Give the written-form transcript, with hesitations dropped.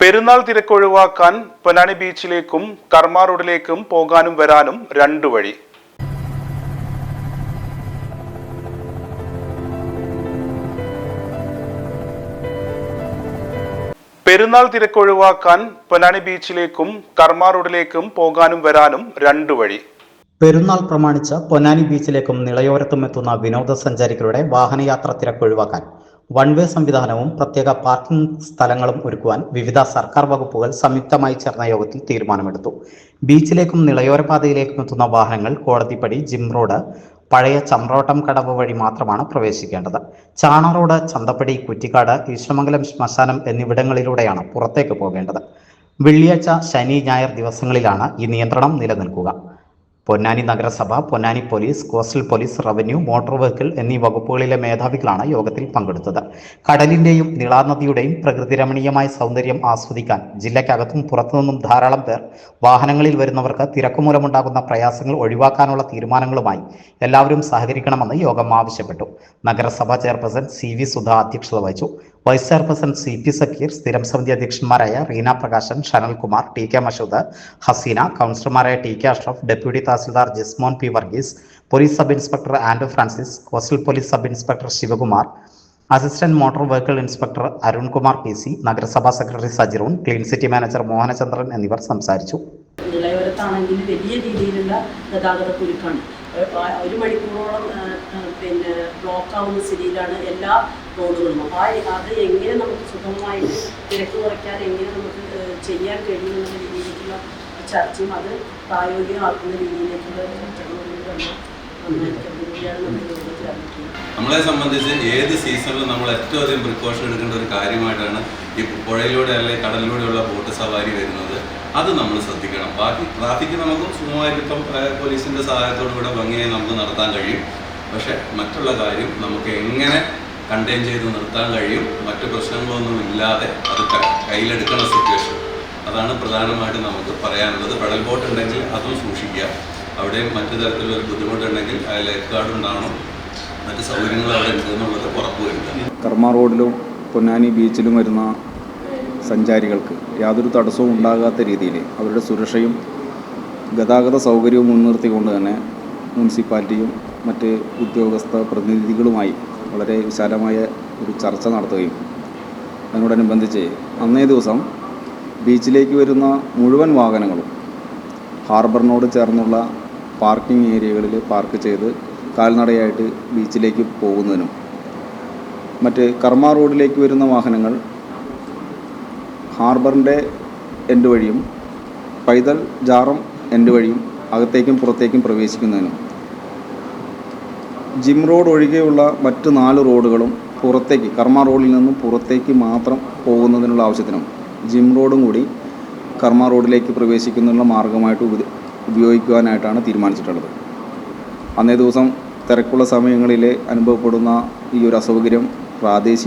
പെരുന്നാൾ തിരക്കൊഴിവാക്കാൻ പൊന്നാനി ബീച്ചിലേക്കും കർമ്മ റോഡിലേക്കും പോകാനും വരാനും രണ്ടു വഴി. പെരുന്നാൾ തിരക്കൊഴിവാക്കാൻ പൊന്നാനി ബീച്ചിലേക്കും കർമ്മ റോഡിലേക്കും പോകാനും വരാനും രണ്ടു വഴി. പെരുന്നാൾ പ്രമാണിച്ച് പൊന്നാനി ബീച്ചിലേക്കും നിളയോരത്തും എത്തുന്ന വിനോദസഞ്ചാരികളുടെ വാഹനയാത്ര തിരക്കൊഴിവാക്കാൻ വൺ വേ സംവിധാനവും പ്രത്യേക പാർക്കിംഗ് സ്ഥലങ്ങളും ഒരുക്കുവാൻ വിവിധ സർക്കാർ വകുപ്പുകൾ സംയുക്തമായി ചേർന്ന യോഗത്തിൽ തീരുമാനമെടുത്തു. ബീച്ചിലേക്കും നിളയോര പാതയിലേക്കും എത്തുന്ന വാഹനങ്ങൾ കോടതിപ്പടി, ജിം റോഡ്, പഴയ ചമ്രോട്ടം കടവ് വഴി മാത്രമാണ് പ്രവേശിക്കേണ്ടത്. ചാണ റോഡ്, ചന്തപ്പടി, കുറ്റിക്കാട്, ഈശ്വരമംഗലം ശ്മശാനം എന്നിവിടങ്ങളിലൂടെയാണ് പുറത്തേക്ക് പോകേണ്ടത്. വെള്ളിയാഴ്ച, ശനി, ഞായർ ദിവസങ്ങളിലാണ് ഈ നിയന്ത്രണം നിലനിൽക്കുക. പൊന്നാനി നഗരസഭ, Ponnani police, coastal police, revenue, motor vehicle എന്നീ വകുപ്പുകളിലെ മേധാവികളാണ് യോഗത്തിൽ പങ്കെടുത്തത്. കടലിന്റെയും നിളാനദിയുടെയും പ്രകൃതിരമണീയമായ സൗന്ദര്യം ആസ്വദിക്കാൻ ജില്ലയ്ക്കകത്തും പുറത്തുനിന്നും ധാരാളം പേർ വാഹനങ്ങളിൽ വരുന്നവർക്ക് തിരക്കുമൂലമുണ്ടാകുന്ന പ്രയാസങ്ങൾ ഒഴിവാക്കാനുള്ള തീരുമാനങ്ങളുമായി എല്ലാവരും സഹകരിക്കണമെന്ന് യോഗം ആവശ്യപ്പെട്ടു. നഗരസഭാ ചെയർപേഴ്സൺ CV സുധ അധ്യക്ഷത വഹിച്ചു. വൈസ് ചെയർപേഴ്സൺ CP സക്കീർ, സ്ഥിരം സമിതി അധ്യക്ഷന്മാരായ റീന പ്രകാശൻ, ഷനൽകുമാർ, TK മഷൂദ്, ഹസീന, കൗൺസിലർമാരായ TK Ashraf, deputy tahsildar Jismon P Varghese, police sub inspector Andrew Francis, coastal police sub inspector Sivakumar, assistant motor vehicle inspector Arunkumar PC, നഗരസഭാ secretary Sajiroon, clean city manager Mohanachandran എന്നിവർ സംസാരിച്ചു. നിളയോരത്താണെങ്കിൽ വലിയ രീതിയിലുള്ള ഗതാഗത കുരുക്കാണ്. 1 മണിക്കൂറോളം ബ്ലോക്ക് ആവുന്ന സ്ഥിതിയിലാണ് എല്ലാ റോഡുകളും. അപ്പോൾ അത് എങ്ങനെ നമുക്ക് സുഗമമായിട്ട് തിരക്ക് കുറയ്ക്കാൻ എങ്ങനെ നമുക്ക് ചെയ്യാൻ കഴിയുമെന്ന രീതിയിലേക്കുള്ള ചർച്ചയും അത് പ്രായോഗികമാക്കുന്ന രീതിയിലേക്കുള്ള നമ്മളെ സംബന്ധിച്ച് ഏത് സീസണിലും നമ്മൾ ഏറ്റവും അധികം പ്രിക്കോഷൻ എടുക്കേണ്ട ഒരു കാര്യമായിട്ടാണ് ഈ പുഴയിലൂടെ അല്ലെങ്കിൽ കടലിലൂടെയുള്ള ബോട്ട് സവാരി വരുന്നത്. അത് നമ്മൾ ശ്രദ്ധിക്കണം. ബാക്കി ട്രാഫിക്ക് നമുക്ക് സുഖമായിട്ട് ഇപ്പം പോലീസിൻ്റെ സഹായത്തോടുകൂടെ ഭംഗിയായി നമുക്ക് നടത്താൻ കഴിയും. പക്ഷേ മറ്റുള്ള കാര്യം നമുക്ക് എങ്ങനെ കണ്ടെയ്ൻ ചെയ്ത് നിർത്താൻ കഴിയും, മറ്റു പ്രശ്നങ്ങളൊന്നും ഇല്ലാതെ അത് കയ്യിലെടുക്കുന്ന സിറ്റുവേഷൻ, അതാണ് പ്രധാനമായിട്ട് നമുക്ക് പറയാനുള്ളത്. പെഡൽ ബോട്ട് ഉണ്ടെങ്കിൽ അതും സൂക്ഷിക്കുക. അവിടെയും മറ്റു തരത്തിലുള്ള ബുദ്ധിമുട്ടുണ്ടെങ്കിൽ ലൈഫ് ഗാർഡ് ഉണ്ടാവണം, മറ്റ് സൗകര്യങ്ങൾ അവിടെ ഉണ്ട് എന്നുള്ളത് ഉറപ്പുവരുത്തുക. കർമ്മ റോഡിലും പൊന്നാനി ബീച്ചിലും വരുന്ന സഞ്ചാരികൾക്ക് യാതൊരു തടസ്സവും ഉണ്ടാകാത്ത രീതിയിൽ അവരുടെ സുരക്ഷയും ഗതാഗത സൗകര്യവും മുൻനിർത്തിക്കൊണ്ട് തന്നെ മുനിസിപ്പാലിറ്റിയും മറ്റ് ഉദ്യോഗസ്ഥ പ്രതിനിധികളുമായി വളരെ വിശാലമായ ഒരു ചർച്ച നടത്തുകയും അതിനോടനുബന്ധിച്ച് അന്നേ ദിവസം ബീച്ചിലേക്ക് വരുന്ന മുഴുവൻ വാഹനങ്ങളും ഹാർബറിനോട് ചേർന്നുള്ള പാർക്കിംഗ് ഏരിയകളിൽ പാർക്ക് ചെയ്ത് കാൽനടയായിട്ട് ബീച്ചിലേക്ക് പോകുന്നതിനും മറ്റ് കർമ്മ റോഡിലേക്ക് വരുന്ന വാഹനങ്ങൾ ഹാർബറിൻ്റെ എൻഡ് വഴിയും പൈതൽ ജാറം എൻഡ് വഴിയും അകത്തേക്കും പുറത്തേക്കും പ്രവേശിക്കുന്നതിനും ജിം റോഡ് ഒഴികെയുള്ള മറ്റ് 4 റോഡുകളും പുറത്തേക്ക് കർമ്മ റോഡിൽ നിന്നും പുറത്തേക്ക് മാത്രം പോകുന്നതിനുള്ള ആവശ്യത്തിനും ജിം റോഡും കൂടി കർമ്മ റോഡിലേക്ക് പ്രവേശിക്കുന്നതിനുള്ള മാർഗമായിട്ട് ഉപയോഗിക്കുവാനായിട്ടാണ് തീരുമാനിച്ചിട്ടുള്ളത്. അന്നേ ദിവസം തിരക്കുള്ള സമയങ്ങളിൽ അനുഭവപ്പെടുന്ന ഈ ഒരു അസൗകര്യം പ്രാദേശിക